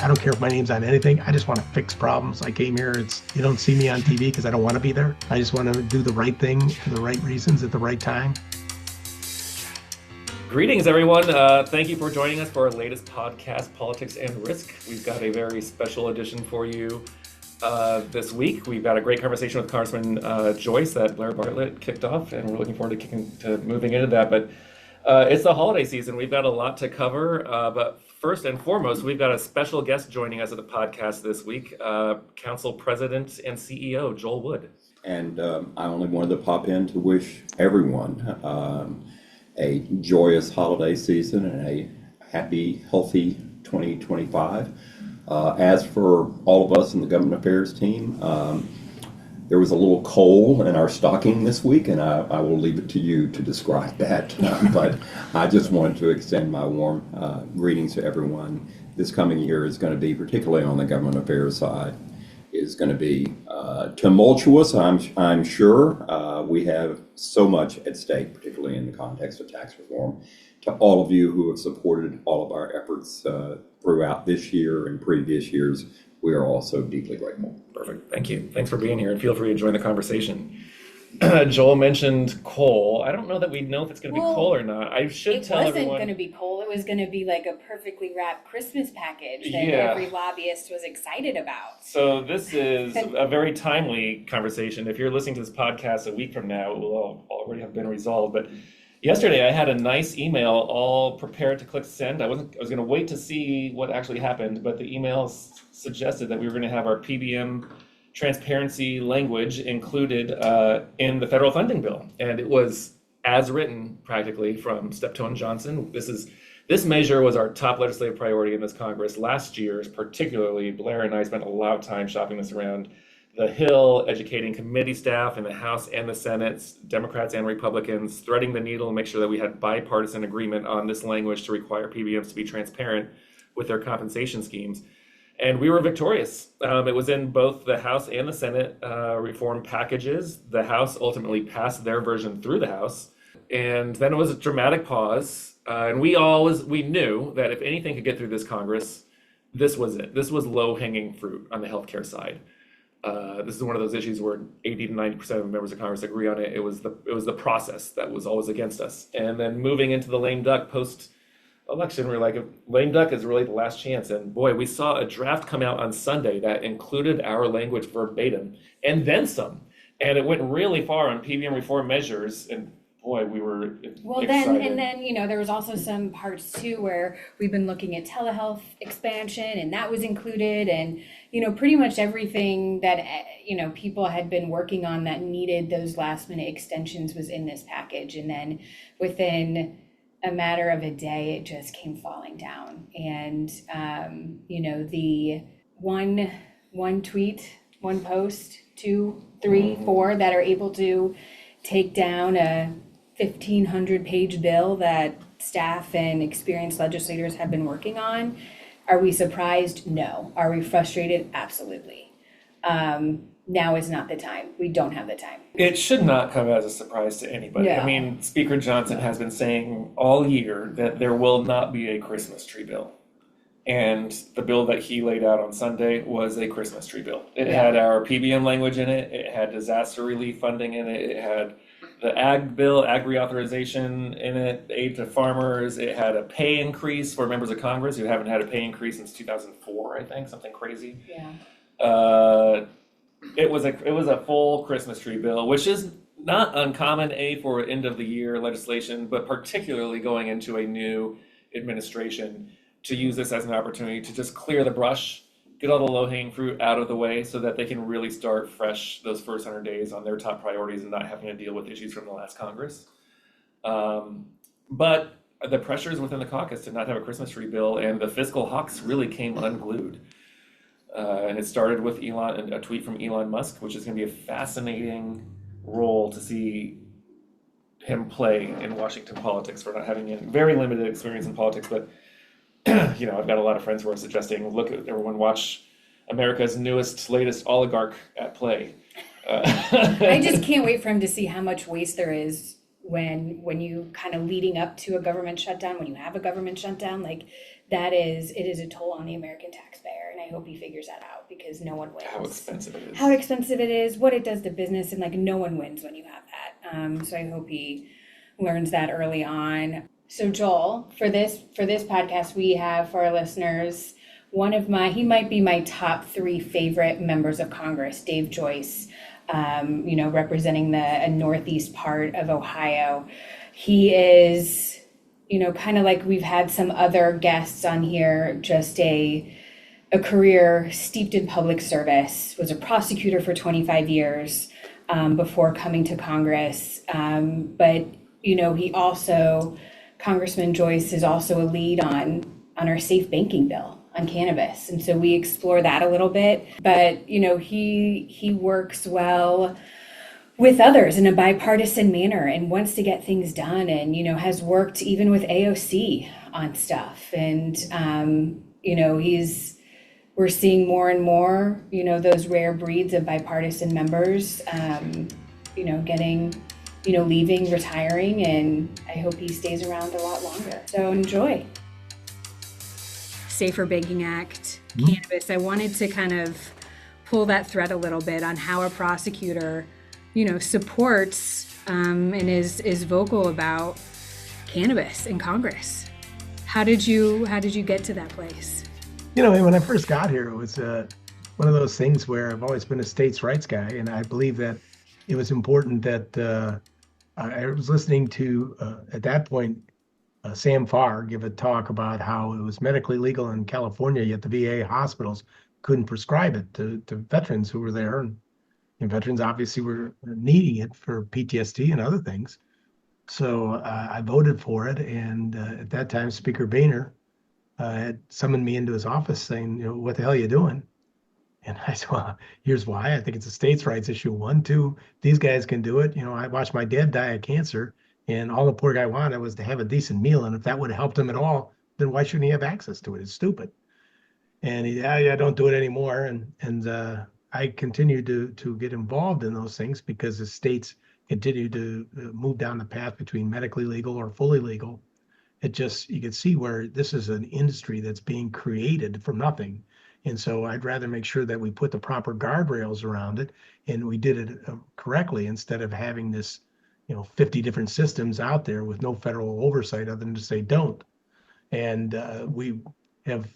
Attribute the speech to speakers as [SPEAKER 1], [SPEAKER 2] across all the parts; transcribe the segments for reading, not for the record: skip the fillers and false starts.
[SPEAKER 1] I don't care if my name's on anything. I just want to fix problems. I came here. You don't see me on TV because I don't want to be there. I just want to do the right thing for the right reasons at the right time.
[SPEAKER 2] Greetings, everyone. Thank you for joining us for our latest podcast, Politics and Risk. We've got a very special edition for you this week. We've got a great conversation with Congressman Joyce that Blaire Bartlett kicked off, and we're looking forward to moving into that. But it's the holiday season. We've got a lot to cover. But first and foremost, we've got a special guest joining us at the podcast this week, Council President and CEO Joel Wood.
[SPEAKER 3] And I only wanted to pop in to wish everyone a joyous holiday season and a happy, healthy 2025. As for all of us in the government affairs team, there was a little coal in our stocking this week, and I will leave it to you to describe that. But I just wanted to extend my warm greetings to everyone. This coming year is going to be, particularly on the government affairs side, is going to be tumultuous, I'm sure. We have so much at stake, particularly in the context of tax reform. To all of you who have supported all of our efforts throughout this year and previous years, we are also deeply grateful.
[SPEAKER 2] Perfect. Thank you. Thanks for being here, and feel free to join the conversation. Joel mentioned coal. I don't know that we know if it's going to be coal or not. I should tell everyone.
[SPEAKER 4] It wasn't going to be coal. It was going to be like a perfectly wrapped Christmas package that every lobbyist was excited about.
[SPEAKER 2] So this is a very timely conversation. If you're listening to this podcast a week from now, it will already have been resolved. But yesterday I had a nice email all prepared to click send. I was going to wait to see what actually happened, but the email suggested that we were going to have our PBM transparency language included in the federal funding bill, and it was as written practically from Steptoe and Johnson. This measure was our top legislative priority in this Congress last year. Particularly, Blaire and I spent a lot of time shopping this around the Hill, educating committee staff in the House and the Senate, Democrats and Republicans, threading the needle and make sure that we had bipartisan agreement on this language to require PBMs to be transparent with their compensation schemes. And we were victorious. It was in both the House and the Senate reform packages. The House ultimately passed their version through the House. And then it was a dramatic pause. And we knew that if anything could get through this Congress, this was it. This was low-hanging fruit on the healthcare side. This is one of those issues where 80 to 90% of members of Congress agree on it. It was the process that was always against us. And then moving into the lame duck post-election, we're like, lame duck is really the last chance. And boy, we saw a draft come out on Sunday that included our language verbatim and then some. And it went really far on PBM reform measures. And boy, we were excited.
[SPEAKER 4] Then, there was also some parts too where we've been looking at telehealth expansion, and that was included. And, pretty much everything that, people had been working on that needed those last minute extensions was in this package. And then within a matter of a day, it just came falling down. And, the one tweet, one post, 2, 3, 4 that are able to take down a 1,500-page bill that staff and experienced legislators have been working on. Are we surprised? No. Are we frustrated? Absolutely. Now is not the time. We don't have the time.
[SPEAKER 2] It should not come as a surprise to anybody.
[SPEAKER 4] Yeah.
[SPEAKER 2] I mean, Speaker Johnson has been saying all year that there will not be a Christmas tree bill. And the bill that he laid out on Sunday was a Christmas tree bill. It had our PBM language in it. It had disaster relief funding in it. It had the ag bill, ag reauthorization in it, aid to farmers. It had a pay increase for members of Congress who haven't had a pay increase since 2004, I think, something crazy.
[SPEAKER 4] Yeah.
[SPEAKER 2] It was a full Christmas tree bill, which is not uncommon, for end of the year legislation, but particularly going into a new administration, to use this as an opportunity to just clear the brush, get all the low-hanging fruit out of the way so that they can really start fresh those first 100 days on their top priorities and not having to deal with issues from the last Congress. But the pressures within the caucus to not have a Christmas tree bill, and the fiscal hawks really came unglued. And it started with a tweet from Elon Musk, which is going to be a fascinating role to see him play in Washington politics for not having any very limited experience in politics. But I've got a lot of friends who are suggesting, look at everyone watch America's latest oligarch at play.
[SPEAKER 4] I just can't wait for him to see how much waste there is when you kind of leading up to a government shutdown, when you have a government shutdown, like it is a toll on the American taxpayer, and I hope he figures that out because no one wins.
[SPEAKER 2] How expensive it is.
[SPEAKER 4] How expensive it is, what it does to business, and like no one wins when you have that. So I hope he learns that early on. So Joel, for this podcast, we have for our listeners he might be my top 3 favorite members of Congress, Dave Joyce, representing the northeast part of Ohio. He is, kind of like we've had some other guests on here, just a career steeped in public service, was a prosecutor for 25 years before coming to Congress. But, he also, Congressman Joyce is also a lead on our safe banking bill on cannabis. And so we explore that a little bit, but, he works well with others in a bipartisan manner and wants to get things done and, has worked even with AOC on stuff. And, we're seeing more and more, those rare breeds of bipartisan members, leaving, retiring, and I hope he stays around a lot longer. So enjoy. Safer Banking Act, cannabis. I wanted to kind of pull that thread a little bit on how a prosecutor, supports and is vocal about cannabis in Congress. How did you get to that place?
[SPEAKER 1] When I first got here, it was one of those things where I've always been a states' rights guy, and I believe that it was important that I was listening to, at that point, Sam Farr give a talk about how it was medically legal in California, yet the VA hospitals couldn't prescribe it to veterans who were there. And veterans obviously were needing it for PTSD and other things. So I voted for it. And at that time, Speaker Boehner had summoned me into his office saying, what the hell are you doing? And I said, well, here's why. I think it's a states' rights issue. 1, 2, these guys can do it. I watched my dad die of cancer, and all the poor guy wanted was to have a decent meal. And if that would have helped him at all, then why shouldn't he have access to it? It's stupid. And he, don't do it anymore. And I continued to get involved in those things because the states continue to move down the path between medically legal or fully legal. You can see where this is an industry that's being created from nothing. And so I'd rather make sure that we put the proper guardrails around it and we did it correctly instead of having this, 50 different systems out there with no federal oversight other than to say don't. And we have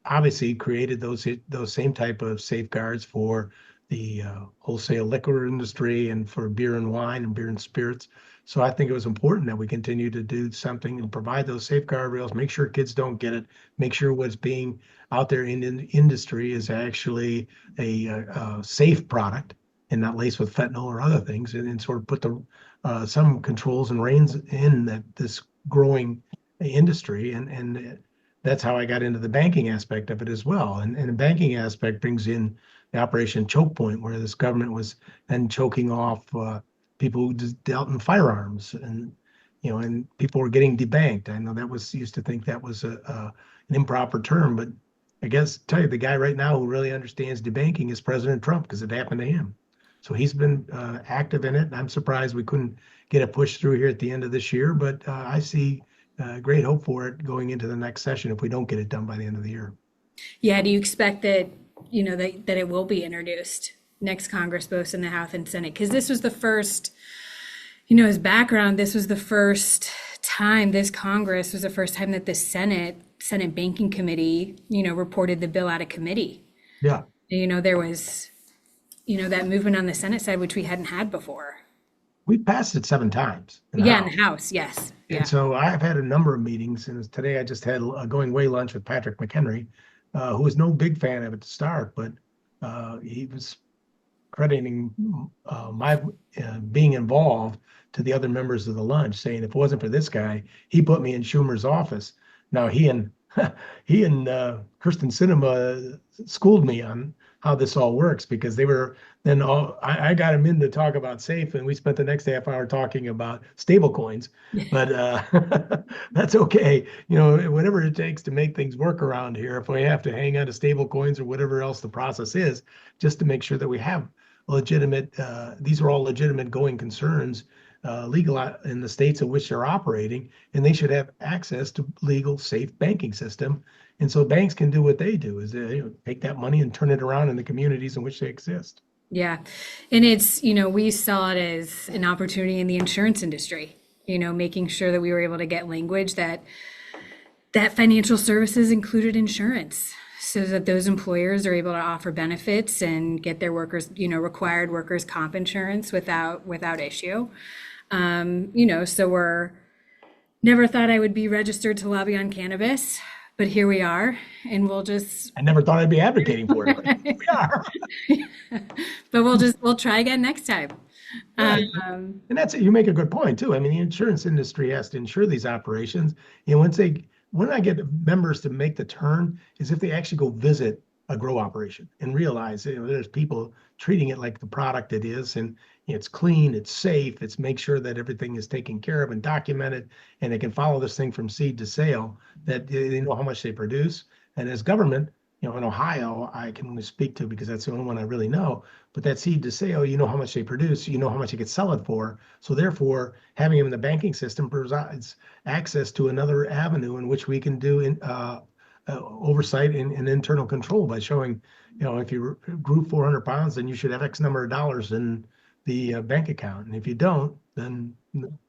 [SPEAKER 1] obviously created those same type of safeguards for the wholesale liquor industry and for beer and wine and beer and spirits. So I think it was important that we continue to do something and provide those safeguard rails, make sure kids don't get it, make sure what's being out there in the industry is actually a safe product and not laced with fentanyl or other things, and sort of put some controls and reins in this growing industry. And that's how I got into the banking aspect of it as well. And the banking aspect brings in the Operation Choke Point, where this government was then choking off people who just dealt in firearms, and people were getting debanked. I know used to think that was an improper term, but I guess tell you the guy right now who really understands debanking is President Trump, because it happened to him. So he's been active in it. And I'm surprised we couldn't get a push through here at the end of this year, but I see great hope for it going into the next session if we don't get it done by the end of the year.
[SPEAKER 4] Yeah, do you expect that that it will be introduced next Congress, both in the House and Senate? Because this was the first, his background, this was the first time, this Congress was the first time that the Senate Banking Committee, reported the bill out of committee.
[SPEAKER 1] Yeah.
[SPEAKER 4] There was, that movement on the Senate side, which we hadn't had before.
[SPEAKER 1] We passed it 7 times.
[SPEAKER 4] In the House, yes.
[SPEAKER 1] And so I've had a number of meetings, and today I just had a going away lunch with Patrick McHenry, who was no big fan of it to start, but he was crediting my being involved to the other members of the lunch, saying if it wasn't for this guy, he put me in Schumer's office. Now he and Kirsten Sinema schooled me on how this all works, because they were then I got him in to talk about SAFE, and we spent the next half hour talking about stable coins. But that's okay. Whatever it takes to make things work around here, if we have to hang on to stable coins or whatever else the process is, just to make sure that we have legitimate, these are all legitimate going concerns legal in the states in which they're operating, and they should have access to legal, safe banking system. And so banks can do what they do is they take that money and turn it around in the communities in which they exist.
[SPEAKER 4] Yeah. And it's, we saw it as an opportunity in the insurance industry, making sure that we were able to get language that financial services included insurance so that those employers are able to offer benefits and get their workers, required workers' comp insurance without issue. So we're never thought I would be registered to lobby on cannabis, but here we are, and
[SPEAKER 1] I never thought I'd be advocating for it, but here we are.
[SPEAKER 4] But we'll try again next time.
[SPEAKER 1] Right. And you make a good point too. I mean, the insurance industry has to insure these operations. When I get members to make the turn is if they actually go visit a grow operation and realize, there's people treating it like the product it is, and it's clean, it's safe, it's make sure that everything is taken care of and documented, and they can follow this thing from seed to sale, that they know how much they produce. And as government, in Ohio, I can only speak to because that's the only one I really know, but that seed to sale, you know how much they produce, you know how much you could sell it for. So therefore, having them in the banking system provides access to another avenue in which we can do oversight and internal control by showing, if you grew 400 pounds, then you should have X number of dollars in the bank account. And if you don't, then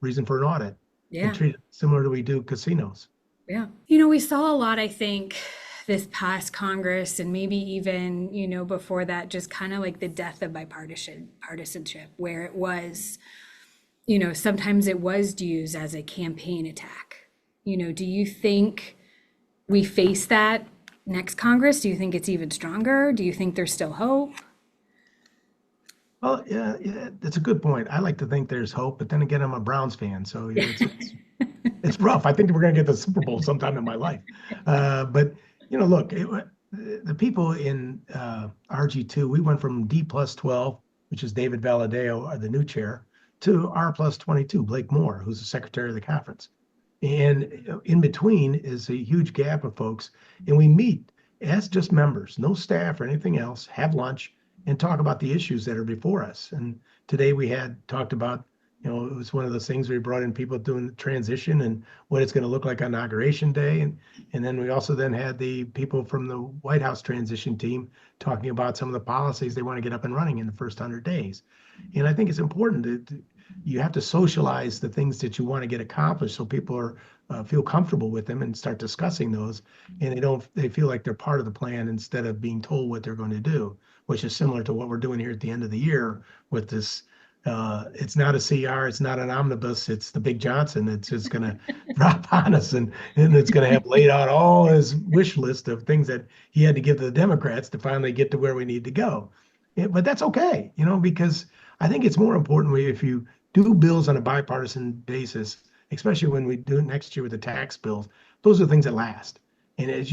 [SPEAKER 1] reason for an audit.
[SPEAKER 4] Yeah.
[SPEAKER 1] And treat it similar to we do casinos.
[SPEAKER 4] Yeah. We saw a lot, I think, this past Congress and maybe even, before that, just kind of like the death of partisanship, where it was, sometimes it was used as a campaign attack. Do you think we face that next Congress? Do you think it's even stronger? Do you think there's still hope?
[SPEAKER 1] Well, yeah, that's a good point. I like to think there's hope, but then again, I'm a Browns fan, so it's rough. I think we're going to get the Super Bowl sometime in my life. But look, the people in RG2, we went from D+12, which is David Valadeo, the new chair, to R+22, Blake Moore, who's the secretary of the conference. And in between is a huge gap of folks. And we meet as just members, no staff or anything else, have lunch and talk about the issues that are before us. And today we had talked about, it was one of those things where we brought in people doing the transition and what it's going to look like on Inauguration Day. And then we also then had the people from the White House transition team talking about some of the policies they want to get up and running in the first 100 days. And I think it's important you have to socialize the things that you want to get accomplished so people are feel comfortable with them and start discussing those, and they feel like they're part of the plan instead of being told what they're going to do, which is similar to what we're doing here at the end of the year with this. It's not a CR, it's not an omnibus, it's the Big Johnson. It's just going to drop on us, and it's going to have laid out all his wish list of things that he had to give to the Democrats to finally get to where we need to go. But that's okay, because I think it's more important if you do bills on a bipartisan basis, especially when we do it next year with the tax bills, those are things that last. And as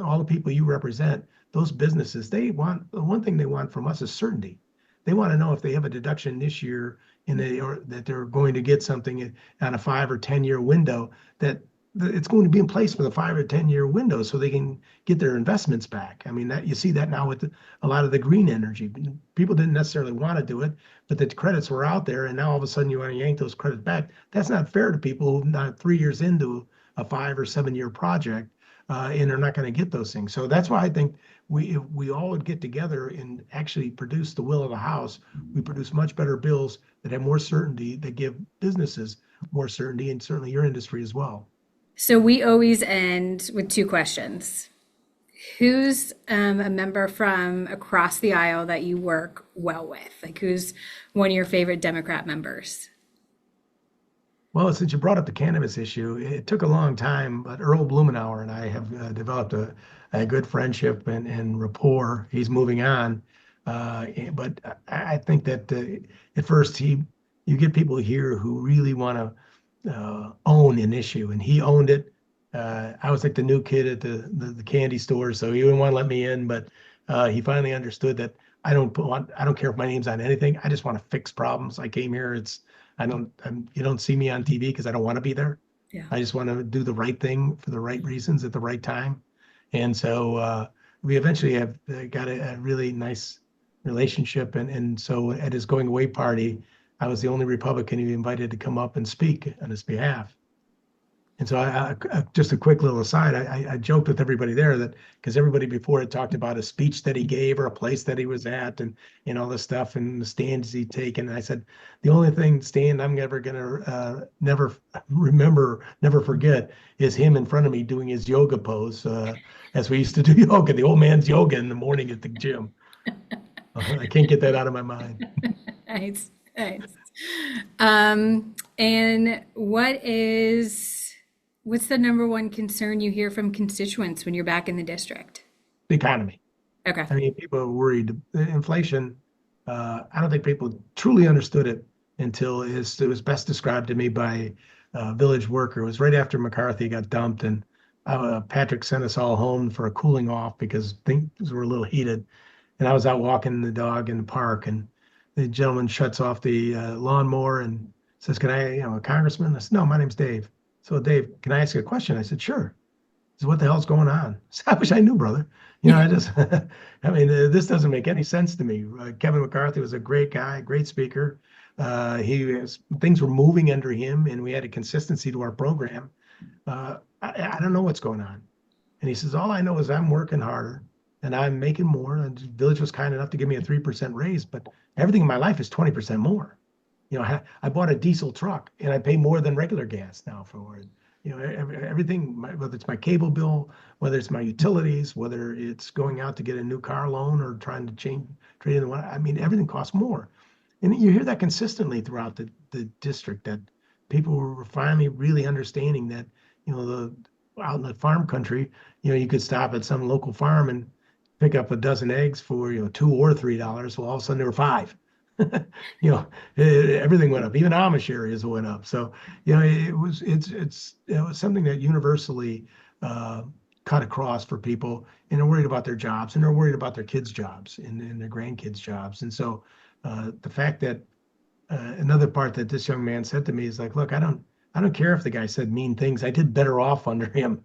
[SPEAKER 1] all the people you represent, those businesses, the one thing they want from us is certainty. They want to know if they have a deduction this year that they're going to get something on a 5 or 10 year window, that it's going to be in place for the 5 or 10 year window so they can get their investments back. I mean, you see that now with a lot of the green energy. People didn't necessarily want to do it, but the credits were out there, and now all of a sudden you want to yank those credits back. That's not fair to people who not 3 years into a 5 or 7 year project, and they're not going to get those things. So that's why I think if we all would get together and actually produce the will of the House, we produce much better bills that have more certainty, that give businesses more certainty, and certainly your industry as well.
[SPEAKER 4] So we always end with 2 questions. Who's a member from across the aisle that you work well with? Like, who's one of your favorite Democrat members?
[SPEAKER 1] Well, since you brought up the cannabis issue, it took a long time, but Earl Blumenauer and I have developed a good friendship and rapport. He's moving on. But I think that at first you get people here who really want to own an issue, and he owned it. I was like the new kid at the candy store, so he didn't want to let me in, but he finally understood that I don't care if my name's on anything. I just want to fix problems. I came here. You don't see me on TV because I don't want to be there.
[SPEAKER 4] Yeah.
[SPEAKER 1] I just want to do the right thing for the right reasons at the right time. And so we eventually have got a really nice relationship. And so at his going away party, I was the only Republican he invited to come up and speak on his behalf. And so just a quick little aside, I joked with everybody there that because everybody before had talked about a speech that he gave or a place that he was at and all this stuff and the stands he'd taken. And I said, the only stand I'm never going to never forget is him in front of me doing his yoga pose as we used to do yoga, the old man's yoga in the morning at the gym. I can't get that out of my mind.
[SPEAKER 4] Nice, nice. And what's the number one concern you hear from constituents when you're back in the district?
[SPEAKER 1] The economy.
[SPEAKER 4] Okay.
[SPEAKER 1] I mean, people are worried. Inflation, I don't think people truly understood it until it was best described to me by a village worker. It was right after McCarthy got dumped, and Patrick sent us all home for a cooling off because things were a little heated. And I was out walking the dog in the park, and the gentleman shuts off the lawnmower and says, "Can I, a congressman?" I said, "No, my name's Dave." So, "Dave, can I ask you a question?" I said, "Sure." He said, "What the hell's going on?" I said, "I wish I knew, brother. I mean, this doesn't make any sense to me." Kevin McCarthy was a great guy, great speaker. Things were moving under him, and we had a consistency to our program. I don't know what's going on. And he says, "All I know is I'm working harder and I'm making more." And the village was kind enough to give me a 3% raise, but everything in my life is 20% more. I bought a diesel truck and I pay more than regular gas now for it. Everything, whether it's my cable bill, whether it's my utilities, whether it's going out to get a new car loan or trying to trade in the one. I mean, everything costs more. And you hear that consistently throughout the district, that people were finally really understanding that, out in the farm country, you could stop at some local farm and pick up a dozen eggs for, $2 or $3. Well, all of a sudden there were 5. Everything went up. Even Amish areas went up. So, it was something that universally cut across for people, and they're worried about their jobs, and they're worried about their kids' jobs and their grandkids' jobs. And so, the fact that another part that this young man said to me is like, "Look, I don't care if the guy said mean things. I did better off under him."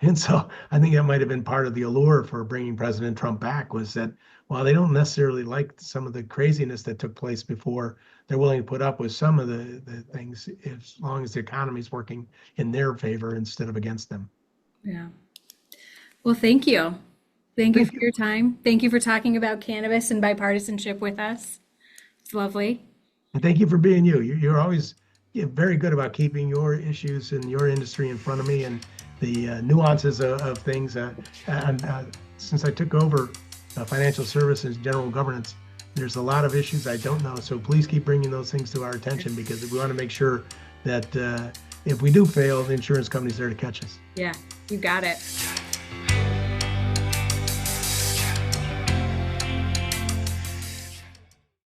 [SPEAKER 1] And so I think that might have been part of the allure for bringing President Trump back, was that while they don't necessarily like some of the craziness that took place before, they're willing to put up with some of the things as long as the economy is working in their favor instead of against them.
[SPEAKER 4] Yeah. Well, thank you. Thank you for your time. Thank you for talking about cannabis and bipartisanship with us. It's lovely.
[SPEAKER 1] And thank you for being you. You're always very good about keeping your issues and your industry in front of me and the nuances of things. Since I took over financial services, general governance, there's a lot of issues I don't know. So please keep bringing those things to our attention, because we want to make sure that if we do fail, the insurance company's there to catch us.
[SPEAKER 4] Yeah, you got it.